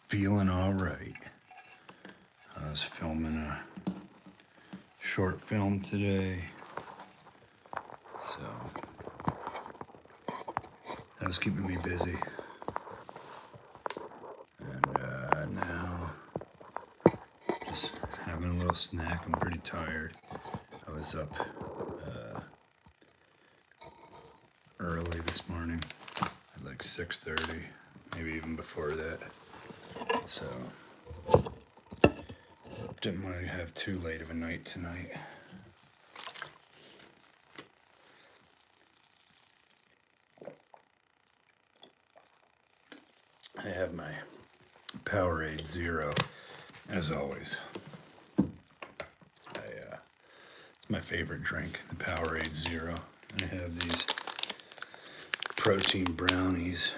Feeling all right. I was filming a short film today, so that was keeping me busy. And now, just having a little snack. I'm pretty tired. I was up early this morning at like 6:30, maybe even before that. So didn't want to have too late of a night tonight. I have my Powerade Zero, as always. It's my favorite drink, the Powerade Zero. And I have these protein brownies.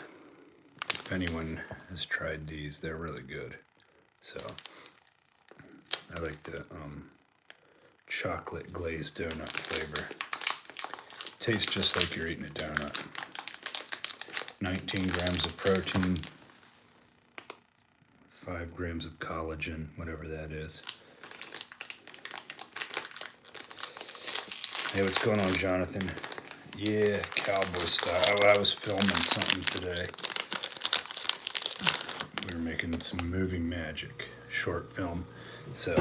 If anyone has tried these, they're really good. So I like the chocolate glazed donut flavor. Tastes just like you're eating a donut. 19 grams of protein, 5 grams of collagen, whatever that is. Hey, what's going on, Jonathan? Yeah, cowboy style. I was filming something today. We were making some moving magic, short film. So,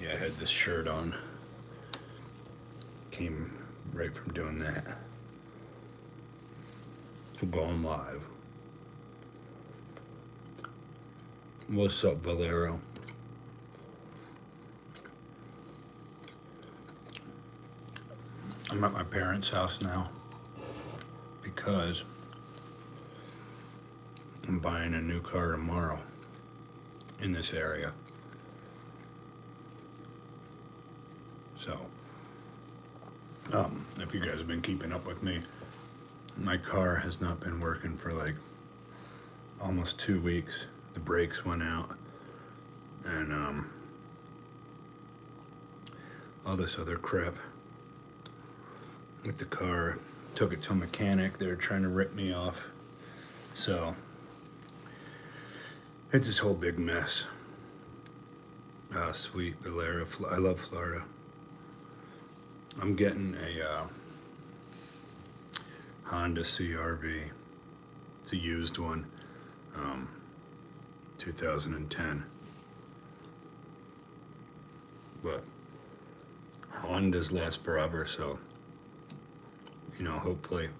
yeah, I had this shirt on. Came right from doing that. Going live. What's up, Valero? I'm at my parents' house now because I'm buying a new car tomorrow in this area. So, if you guys have been keeping up with me, my car has not been working for like almost 2 weeks. The brakes went out and all this other crap with the car. Took it to a mechanic. They were trying to rip me off. So it's this whole big mess. Sweet Valera. I love Florida. I'm getting a Honda CRV. It's a used one. 2010. But Hondas last forever, so hopefully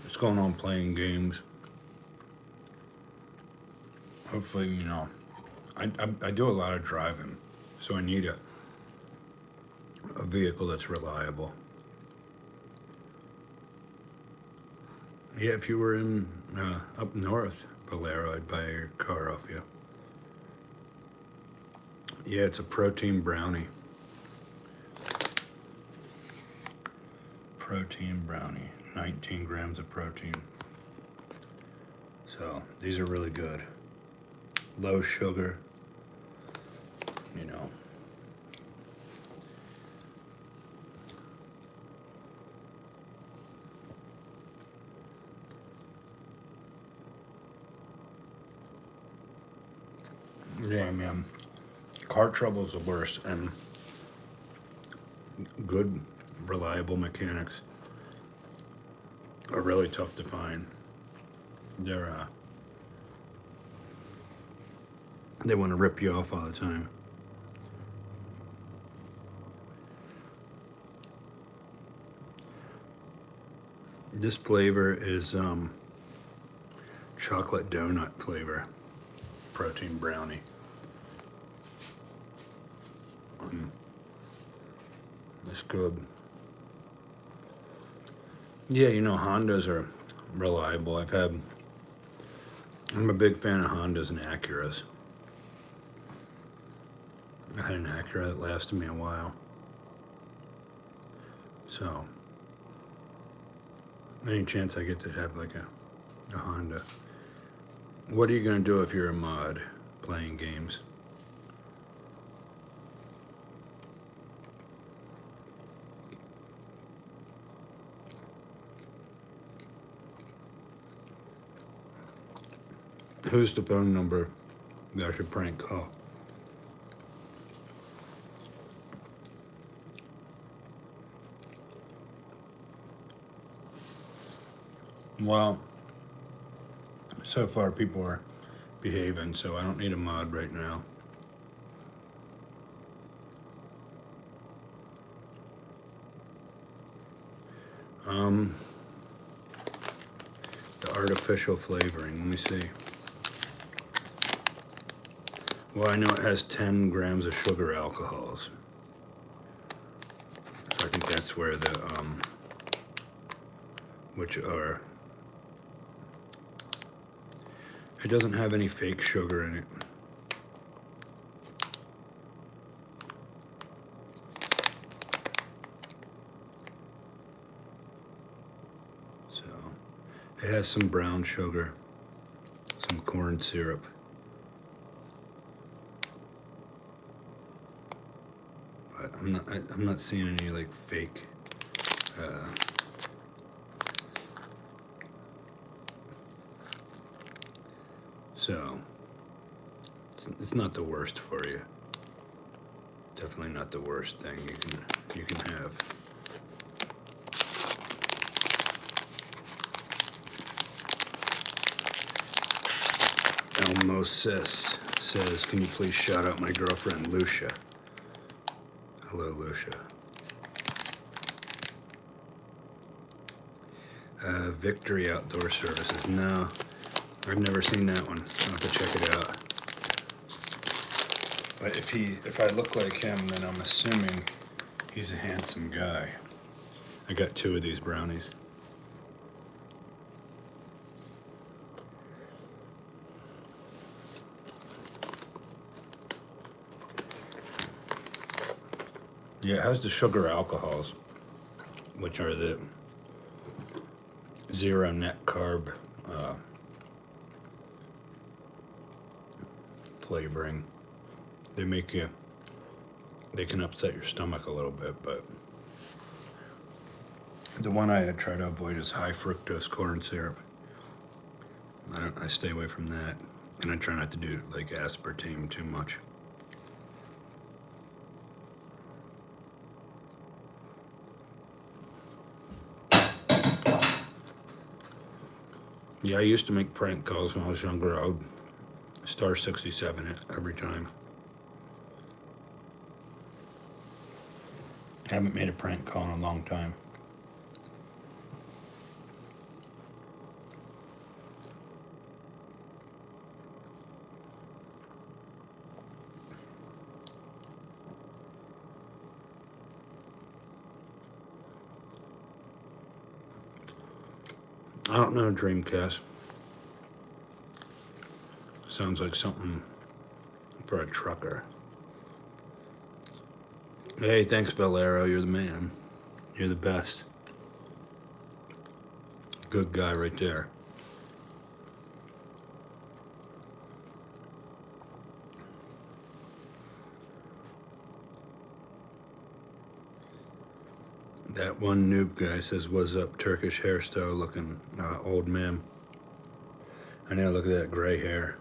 it's going on playing games. Hopefully, I do a lot of driving, so I need a vehicle that's reliable. Yeah, if you were in up north, Valero, I'd buy your car off you. Yeah, it's a protein brownie. Protein brownie, 19 grams of protein. So these are really good. Low sugar, Yeah, man. Car trouble is the worst, and good, reliable mechanics are really tough to find. They want to rip you off all the time. This flavor is chocolate donut flavor, protein brownie. It's good. Yeah, Hondas are reliable. I'm a big fan of Hondas and Acuras. I had an Acura that lasted me a while. So, any chance I get to have like a Honda. What are you going to do if you're a mod playing games? Who's the phone number that I should prank call? Well, so far people are behaving, so I don't need a mod right now. The artificial flavoring, let me see. Well, I know it has 10 grams of sugar alcohols. So I think that's where the, which are, it doesn't have any fake sugar in it. So, it has some brown sugar, some corn syrup. But I'm not seeing any like fake so it's not the worst for you. Definitely not the worst thing you can have. Elmosis says, can you please shout out my girlfriend Lucia? Hello, Lucia. Victory Outdoor Services. No, I've never seen that one. I'll have to check it out. But if I look like him, then I'm assuming he's a handsome guy. I got 2 of these brownies. Yeah, it has the sugar alcohols, which are the 0 net carb flavoring. They can upset your stomach a little bit, but the one I try to avoid is high fructose corn syrup. I stay away from that, and I try not to do like aspartame too much. Yeah, I used to make prank calls when I was younger. I would star 67 it every time. I haven't made a prank call in a long time. I don't know, Dreamcast. Sounds like something for a trucker. Hey, thanks, Valero. You're the man. You're the best. Good guy right there. That one noob guy says, "What's up, Turkish hairstyle looking old man?" I know, look at that gray hair.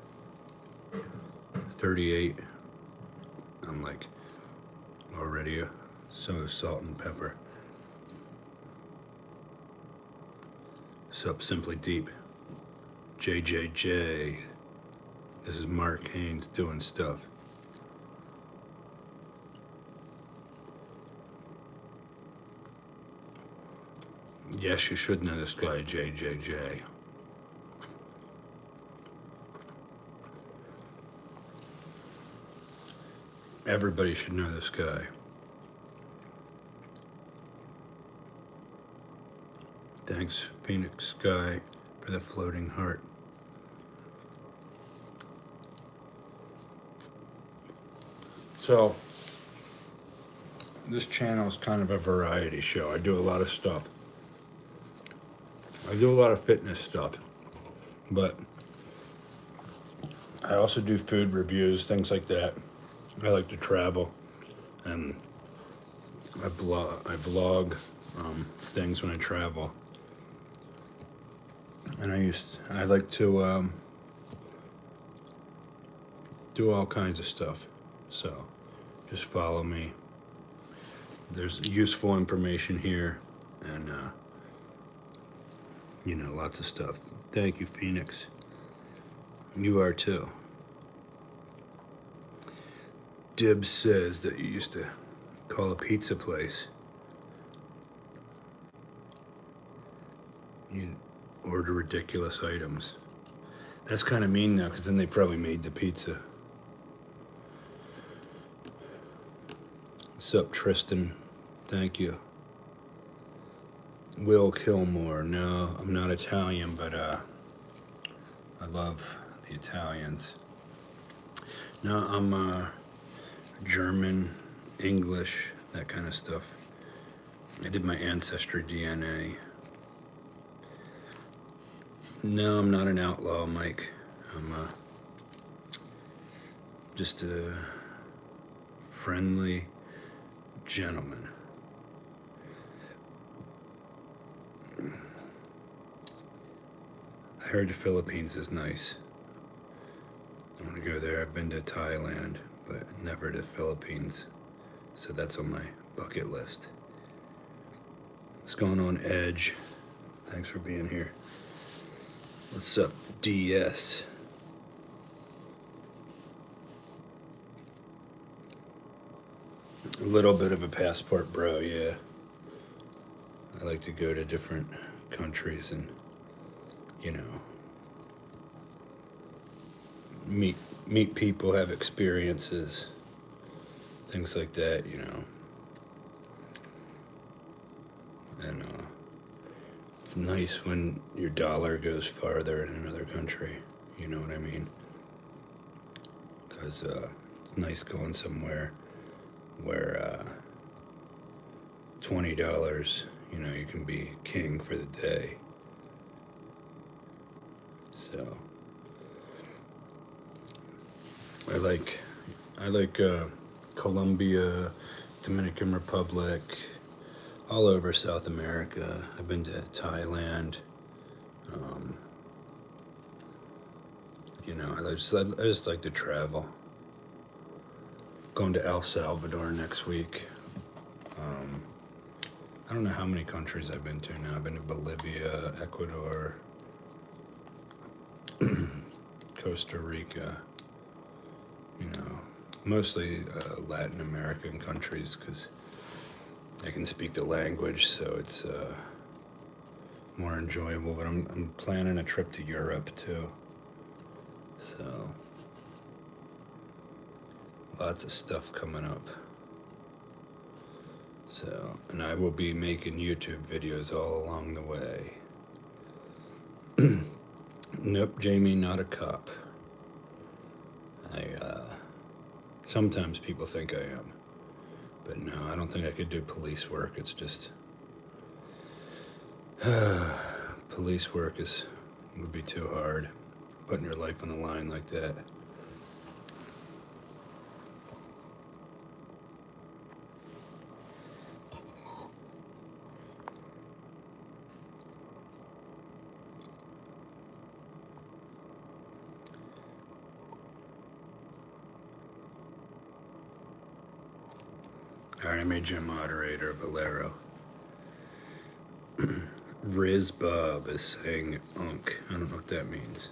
38. I'm like already so salt and pepper. Sup, Simply Deep. JJJ. This is Mark Haynes doing stuff. Yes, you should know this guy, JJJ. Everybody should know this guy. Thanks, Phoenix Sky, for the floating heart. So, this channel is kind of a variety show. I do a lot of stuff. I do a lot of fitness stuff, but I also do food reviews, things like that. I like to travel, and I vlog things when I travel. And I like to do all kinds of stuff. So just follow me. There's useful information here, and lots of stuff. Thank you, Phoenix. You are too. Dibs says that you used to call a pizza place. You order ridiculous items. That's kind of mean now, because then they probably made the pizza. What's up, Tristan? Thank you. Will Kilmore. No, I'm not Italian, but I love the Italians. No, I'm German, English, that kind of stuff. I did my ancestry DNA. No, I'm not an outlaw, Mike. I'm just a friendly gentleman. I heard the Philippines is nice. I want to go there. I've been to Thailand, but never to Philippines. So that's on my bucket list. What's going on, Edge? Thanks for being here. What's up, DS? A little bit of a passport bro, yeah. I like to go to different countries and, meet people, have experiences, things like that, And it's nice when your dollar goes farther in another country, you know what I mean? Because it's nice going somewhere where $20, you can be king for the day. So I like Colombia, Dominican Republic, all over South America. I've been to Thailand. I just like to travel. Going to El Salvador next week. I don't know how many countries I've been to now. I've been to Bolivia, Ecuador, Costa Rica, mostly Latin American countries, because I can speak the language, so it's more enjoyable. But I'm planning a trip to Europe too, so lots of stuff coming up. So, and I will be making YouTube videos all along the way. Nope, Jamie, not a cop. Sometimes people think I am, but no, I don't think I could do police work. It's just, police work would be too hard, putting your life on the line like that. Alright, I made you a moderator, Valero. Riz Bob is saying unk. I don't know what that means.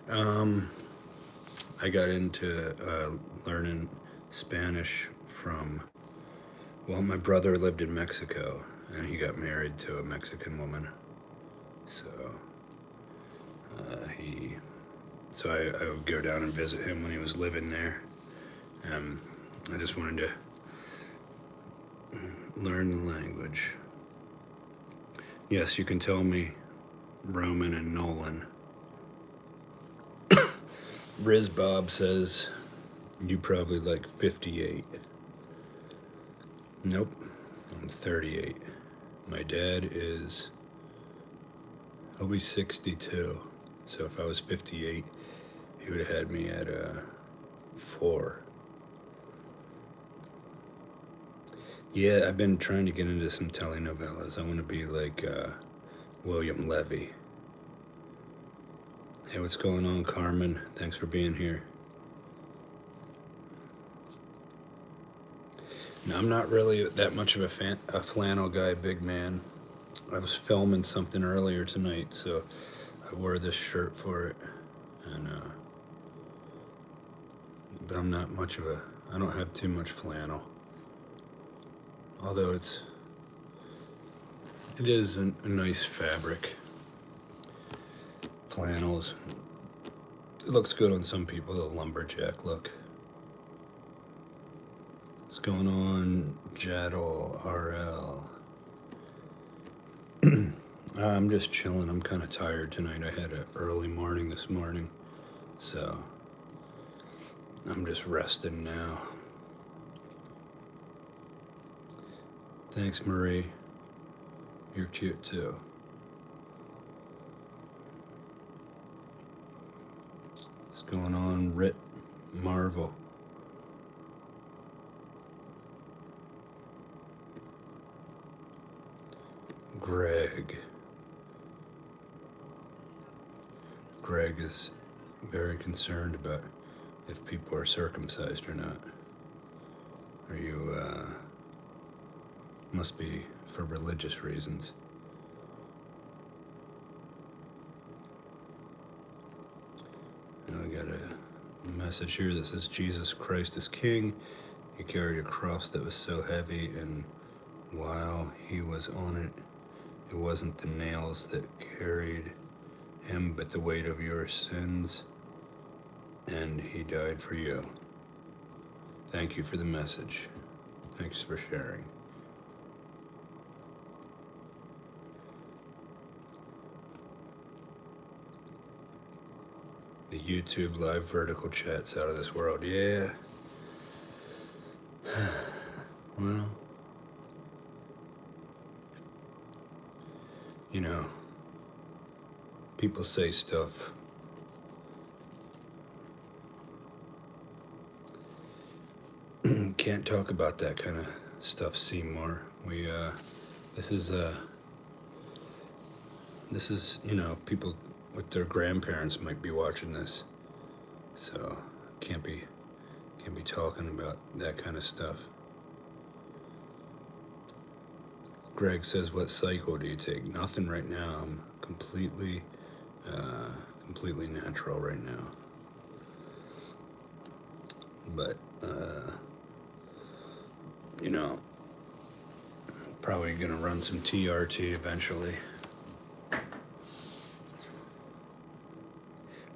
I got into learning Spanish from, my brother lived in Mexico, and he got married to a Mexican woman. So, I would go down and visit him when he was living there. I just wanted to learn the language. Yes, you can tell me Roman and Nolan. Riz Bob says you probably like 58. Nope, I'm 38. My dad he'll be 62. So if I was 58, he would have had me at 4. Yeah, I've been trying to get into some telenovelas. I want to be like William Levy. Hey, what's going on, Carmen? Thanks for being here. Now, I'm not really that much of a flannel guy, big man. I was filming something earlier tonight, so I wore this shirt for it. And but I'm not much of a. I don't have too much flannel. Although it is a nice fabric. Flannels. It looks good on some people, the lumberjack look. What's going on, Jadal RL? I'm just chilling. I'm kind of tired tonight. I had an early morning this morning, so I'm just resting now. Thanks, Marie. You're cute too. What's going on, Rit Marvel? Greg. Greg is very concerned about if people are circumcised or not. Are you, must be for religious reasons. And I got a message here that says, Jesus Christ is King. He carried a cross that was so heavy, and while he was on it, it wasn't the nails that carried him, but the weight of your sins, and he died for you. Thank you for the message. Thanks for sharing. The YouTube live vertical chat's out of this world. Yeah. Well, you know, people say stuff. Can't talk about that kind of stuff, Seymour. This is, people with their grandparents might be watching this, so can't be talking about that kind of stuff. Greg says, "What cycle do you take?" Nothing right now. I'm completely natural right now. But probably gonna run some TRT eventually.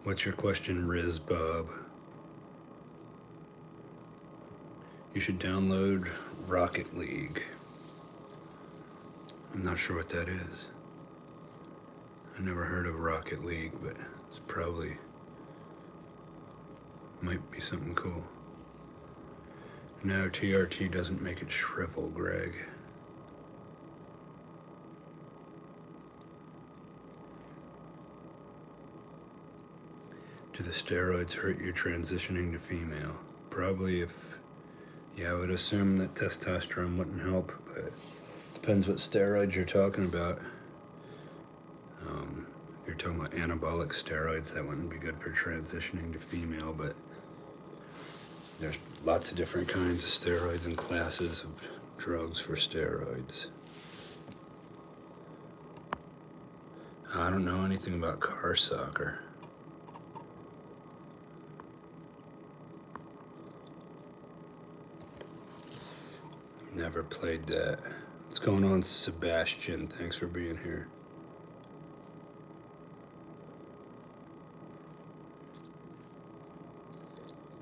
What's your question, Riz Bob? You should download Rocket League. I'm not sure what that is. I never heard of Rocket League, but it's probably might be something cool. No, TRT doesn't make it shrivel, Greg. Do the steroids hurt you transitioning to female? Probably. I would assume that testosterone wouldn't help, but depends what steroids you're talking about. If you're talking about anabolic steroids, that wouldn't be good for transitioning to female, but there's lots of different kinds of steroids and classes of drugs for steroids. I don't know anything about car soccer. Never played that. What's going on, Sebastian? Thanks for being here.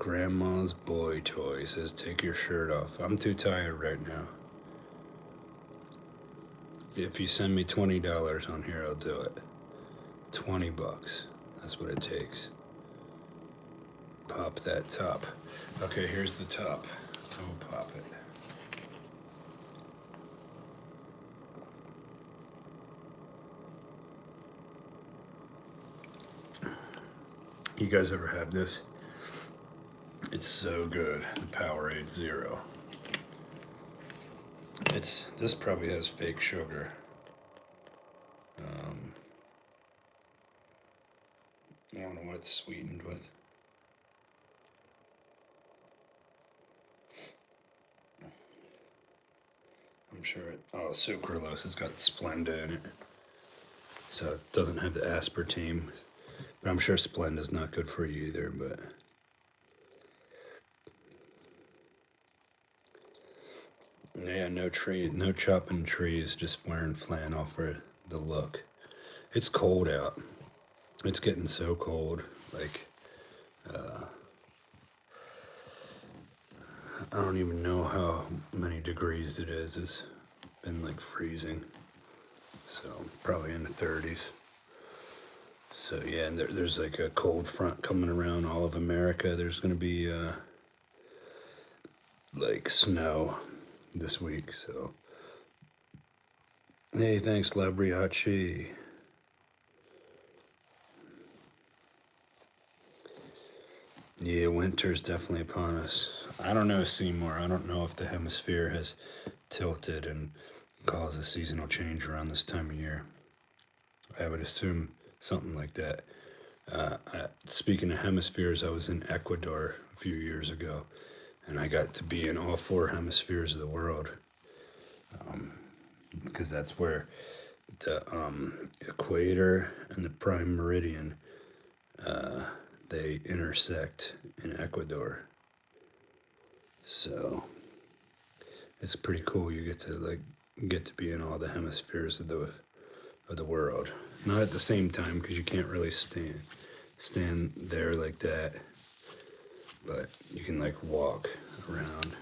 Grandma's boy toy says, take your shirt off. I'm too tired right now. If you send me $20 on here, I'll do it. $20. That's what it takes. Pop that top. Okay, here's the top. I will pop it. You guys ever have this? It's so good. The Powerade Zero. This probably has fake sugar. I don't it's sweetened with. I'm sure sucralose. It's got Splenda in it, so it doesn't have the aspartame. But I'm sure Splenda's not good for you either. But yeah, no chopping trees, just wearing flannel for the look. It's cold out. It's getting so cold. Like, I don't even know how many degrees it is. It's been like freezing. So, probably in the 30s. So, yeah, and there's like a cold front coming around all of America. There's going to be like snow this week. So, hey, thanks, Labriachi. Yeah, winter's definitely upon us. I don't know, Seymour. I don't know if the hemisphere has tilted and caused a seasonal change around this time of year. I would assume something like that. Speaking of hemispheres, I was in Ecuador a few years ago, and I got to be in all four hemispheres of the world, because that's where the equator and the prime meridian they intersect in Ecuador. So it's pretty cool. You get to be in all the hemispheres of the world. Not at the same time, because you can't really stand there like that. But you can like walk around.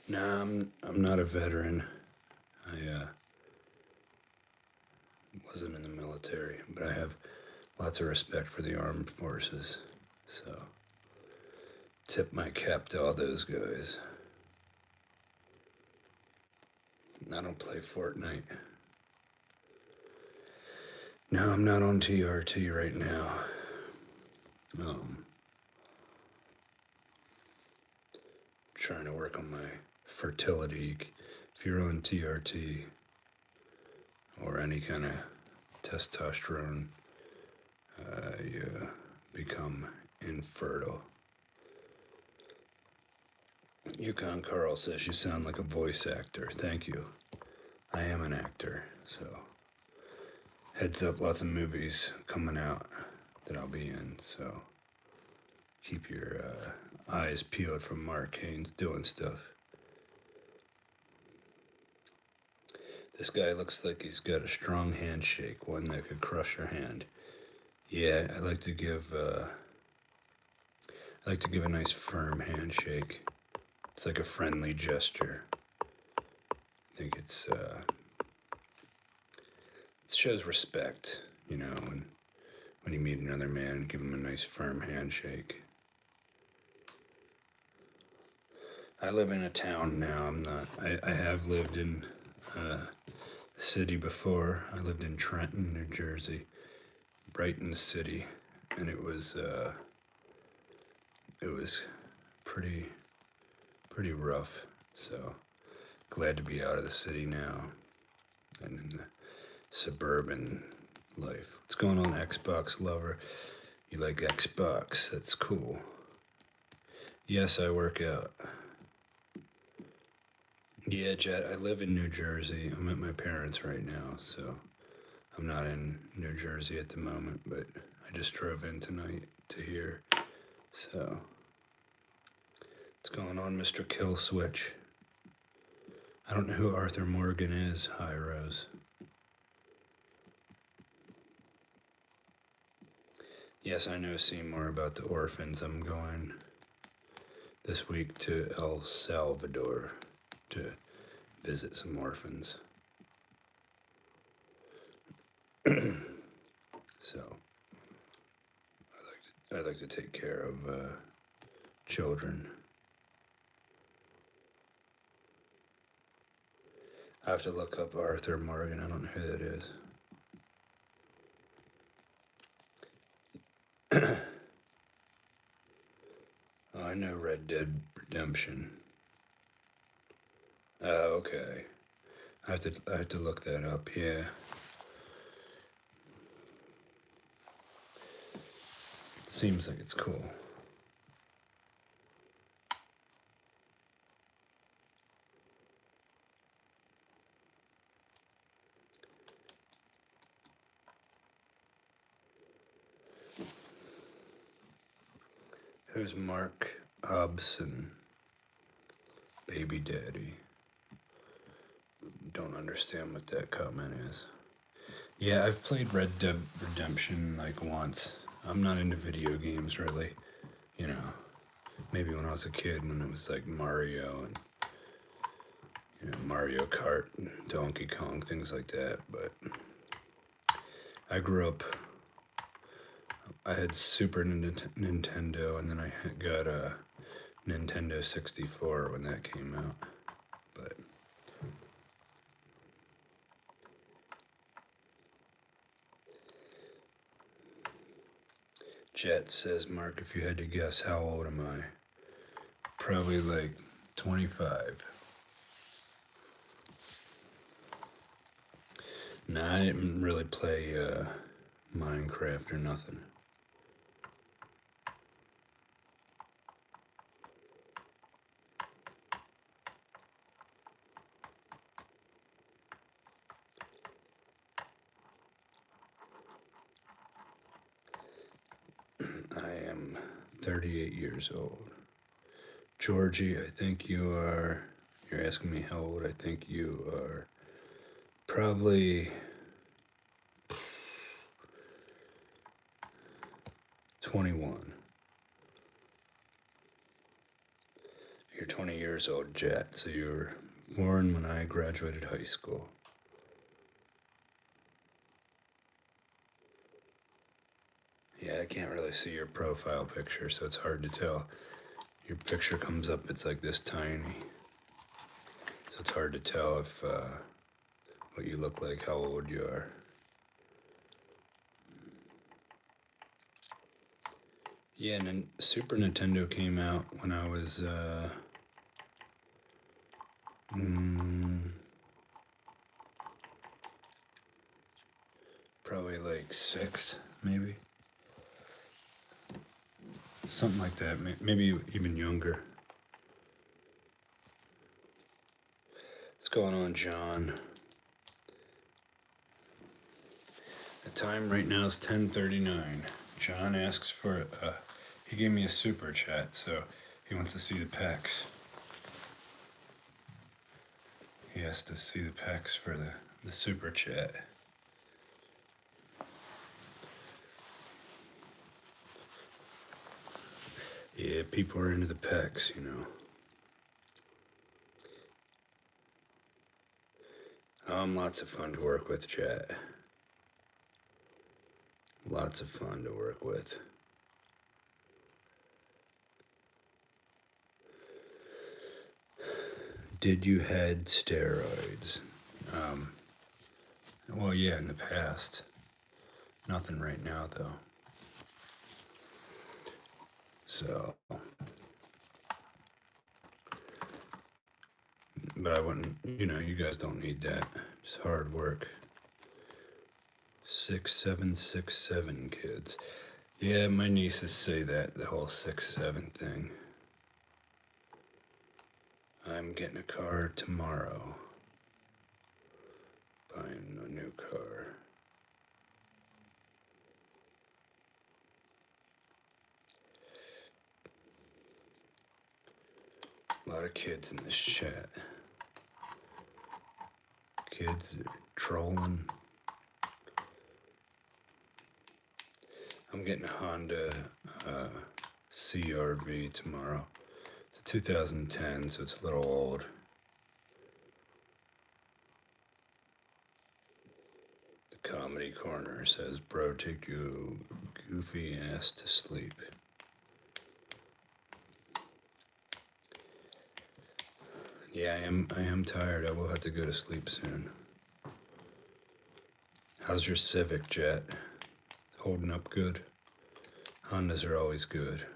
Nah, I'm not a veteran. I wasn't in the military, but I have lots of respect for the armed forces. So tip my cap to all those guys. I don't play Fortnite. No, I'm not on TRT right now. Trying to work on my fertility. If you're on TRT or any kind of testosterone, you become infertile. Yukon Carl says you sound like a voice actor. Thank you. I am an actor, so heads up, lots of movies coming out that I'll be in, so keep your eyes peeled for Mark Haynes doing stuff. This guy looks like he's got a strong handshake, one that could crush your hand. Yeah, I like to give a nice firm handshake. It's like a friendly gesture. I think it shows respect, when you meet another man, give him a nice firm handshake. I live in a town now. I have lived in a city before. I lived in Trenton, New Jersey, Brighton City, and it was pretty rough. So glad to be out of the city now and in the suburban life. What's going on, Xbox lover? You like Xbox? That's cool. Yes, I work out. Yeah, Jet, I live in New Jersey. I'm at my parents' right now, so I'm not in New Jersey at the moment, but I just drove in tonight to here. So, what's going on, Mr. Kill Switch? I don't know who Arthur Morgan is. Hi, Rose. Yes, I know Seymour about the orphans. I'm going this week to El Salvador to visit some orphans. So, I like to take care of children. I have to look up Arthur Morgan. I don't know who that is. Oh, I know Red Dead Redemption. Oh, okay. I have to look that up. Yeah. Seems like it's cool. Who's Mark Hobson? Baby daddy. Don't understand what that comment is. Yeah, I've played Red Dead Redemption like once. I'm not into video games really. You know, maybe when I was a kid when it was like Mario and Mario Kart and Donkey Kong, things like that. But I grew up, I had Super Nintendo, and then I got a Nintendo 64 when that came out. But Jet says, Mark, if you had to guess, how old am I? Probably like 25. Nah, I didn't really play Minecraft or nothing. I am 38 years old. Georgie, I think you're asking me how old I think you are. Probably 21. You're 20 years old, Jet, so you were born when I graduated high school. Yeah, I can't really see your profile picture, so it's hard to tell. Your picture comes up, it's like this tiny. So it's hard to tell if what you look like, how old you are. Yeah, and then Super Nintendo came out when I was probably like 6, maybe. Something like that, maybe even younger. What's going on, John? The time right now is 10:39. John asks for, he gave me a super chat, so he wants to see the pecs. He has to see the pecs for the super chat. Yeah, people are into the pecs, you know. Lots of fun to work with, chat. Lots of fun to work with. Did you had steroids? Well, yeah, in the past. Nothing right now, though. So, but I wouldn't, you guys don't need that. It's hard work. 6767 kids. Yeah, my nieces say that, the whole 6-7 thing. I'm getting a car tomorrow. Buying a new car. A lot of kids in this chat. Kids are trolling. I'm getting a Honda CRV tomorrow. It's a 2010, so it's a little old. The Comedy Corner says, bro, take your goofy ass to sleep. Yeah, I am tired. I will have to go to sleep soon. How's your Civic, Jet? Holding up good? Hondas are always good.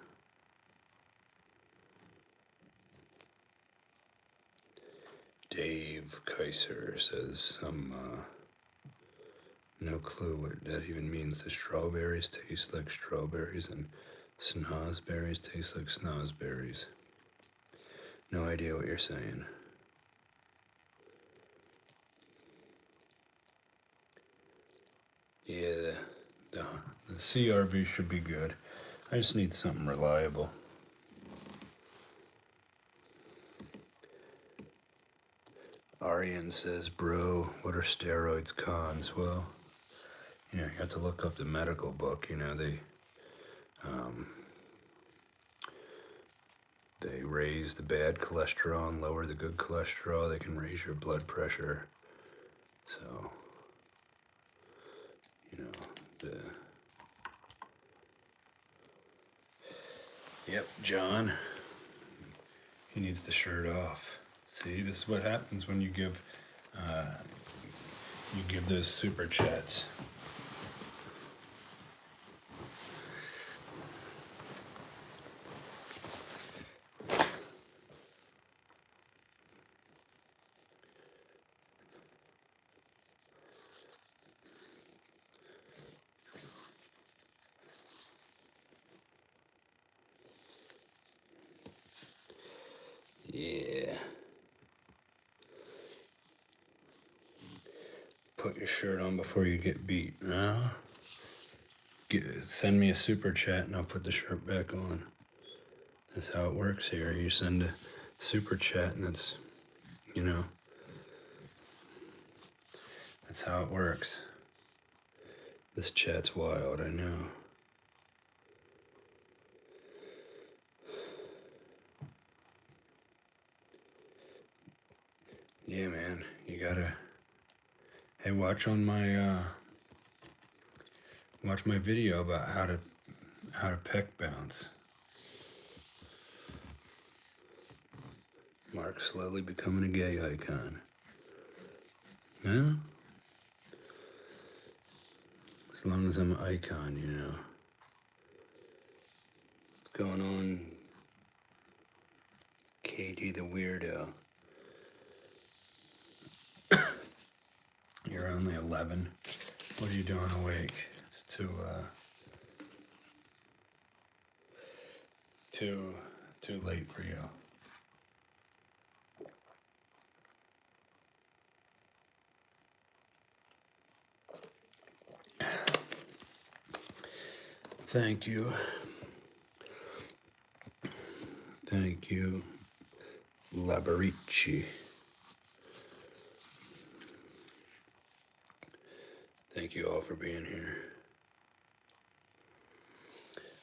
Dave Kaiser says some No clue what that even means. The strawberries taste like strawberries and snozberries taste like snozberries. No idea what you're saying. Yeah, the CRV should be good. I just need something reliable. Arian says, bro, what are steroids cons? Well, you have to look up the medical book. They raise the bad cholesterol and lower the good cholesterol. They can raise your blood pressure. So, the... Yep, John. He needs the shirt off. See, this is what happens when you give those super chats. Yeah. Put your shirt on before you get beat. No. Send me a super chat and I'll put the shirt back on. That's how it works here. You send a super chat and that's how it works. This chat's wild, I know. Yeah, man, you gotta. Hey, watch my video about how to pec bounce. Mark slowly becoming a gay icon. Yeah? As long as I'm an icon, What's going on, Katie the weirdo? You're only 11. What are you doing awake? It's too late for you. Thank you. Thank you, Labarici. Thank you all for being here.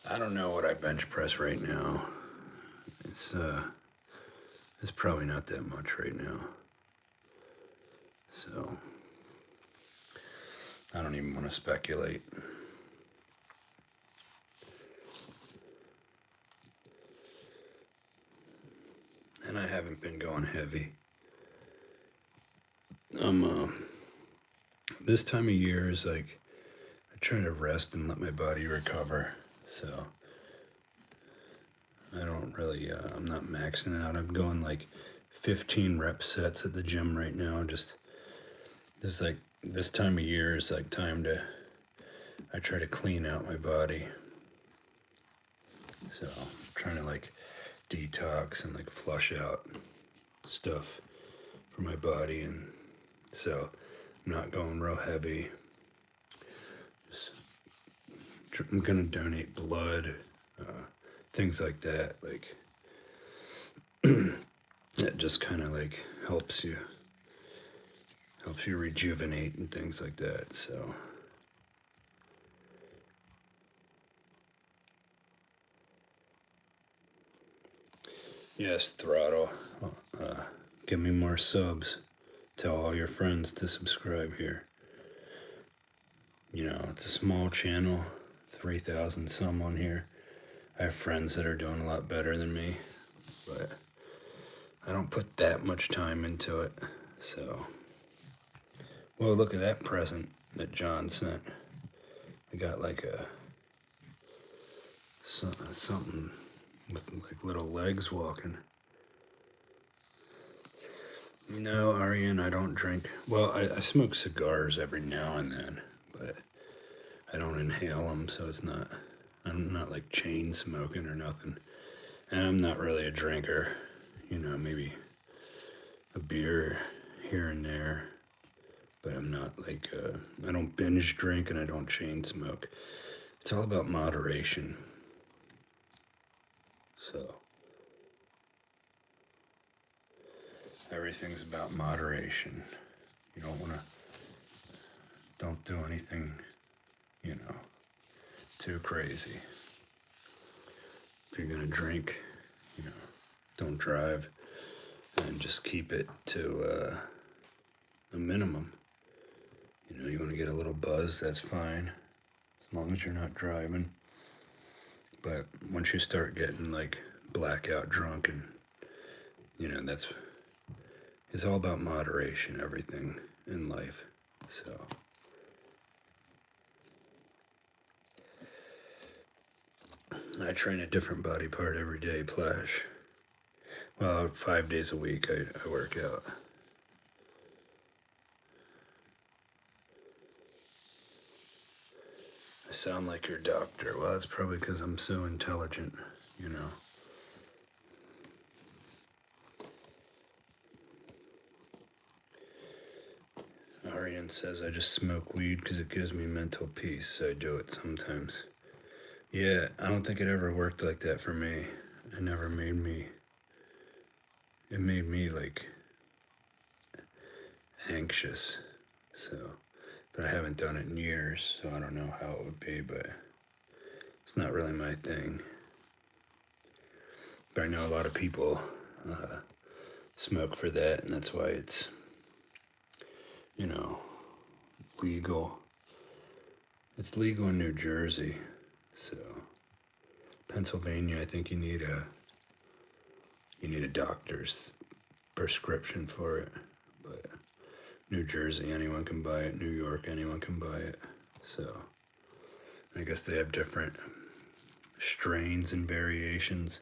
I don't know what I bench press right now. It's probably not that much right now. So I don't even want to speculate. And I haven't been going heavy. This time of year is like I try to rest and let my body recover. So I don't really, I'm not maxing out. I'm going like 15 rep sets at the gym right now. Just like this time of year is like I try to clean out my body. So I'm trying to like detox and like flush out stuff for my body. And so I'm not going real heavy. I'm gonna donate blood, things like that. Like that just kind of like helps you rejuvenate and things like that. So yes, Throttle, give me more subs. Tell all your friends to subscribe here. It's a small channel, 3,000 some on here. I have friends that are doing a lot better than me, but I don't put that much time into it. So, well, look at that present that John sent. I got like something with like little legs walking. No, Arian, I don't drink. Well, I smoke cigars every now and then, but I don't inhale them, so I'm not like chain smoking or nothing. And I'm not really a drinker, maybe a beer here and there, but I'm not like, I don't binge drink and I don't chain smoke. It's all about moderation. So, everything's about moderation. You don't do anything, too crazy. If you're gonna drink, don't drive, and just keep it to a minimum. You want to get a little buzz, that's fine, as long as you're not driving. But once you start getting like blackout drunk, and it's all about moderation, everything in life. So I train a different body part every day, Plash. Well, 5 days a week I work out. I sound like your doctor. Well, that's probably because I'm so intelligent, Arian says I just smoke weed because it gives me mental peace, so I do it sometimes. Yeah, I don't think it ever worked like that for me. It never made me. It made me like anxious. So, but I haven't done it in years, so I don't know how it would be, but it's not really my thing. But I know a lot of people smoke for that, and that's why it's, legal. It's legal in New Jersey, so Pennsylvania, I think you need a doctor's prescription for it, but New Jersey, anyone can buy it. New York, anyone can buy it. So I guess they have different strains and variations.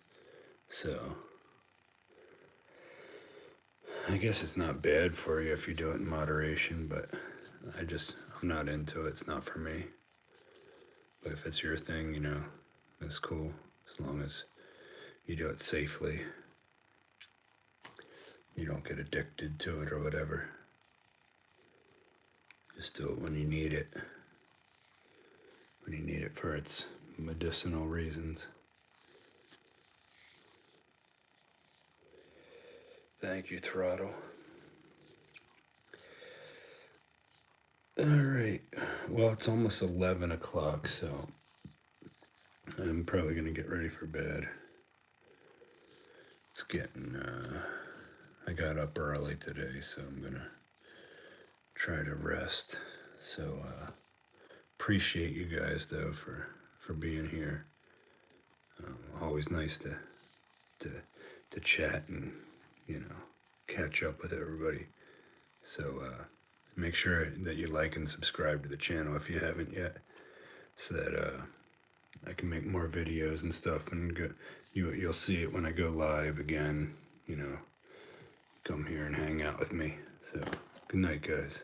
So I guess it's not bad for you if you do it in moderation, but I'm not into it. It's not for me. But if it's your thing, it's cool, as long as you do it safely. You don't get addicted to it or whatever. Just do it when you need it. When you need it for its medicinal reasons. Thank you, Throttle. All right. Well, it's almost 11 o'clock, so I'm probably going to get ready for bed. It's getting, I got up early today, so I'm going to try to rest. So, appreciate you guys, though, for being here. Always nice to chat and, catch up with everybody. So, make sure that you like and subscribe to the channel if you haven't yet, so that I can make more videos and stuff, and you'll see it when I go live again. Come here and hang out with me. So, good night, guys.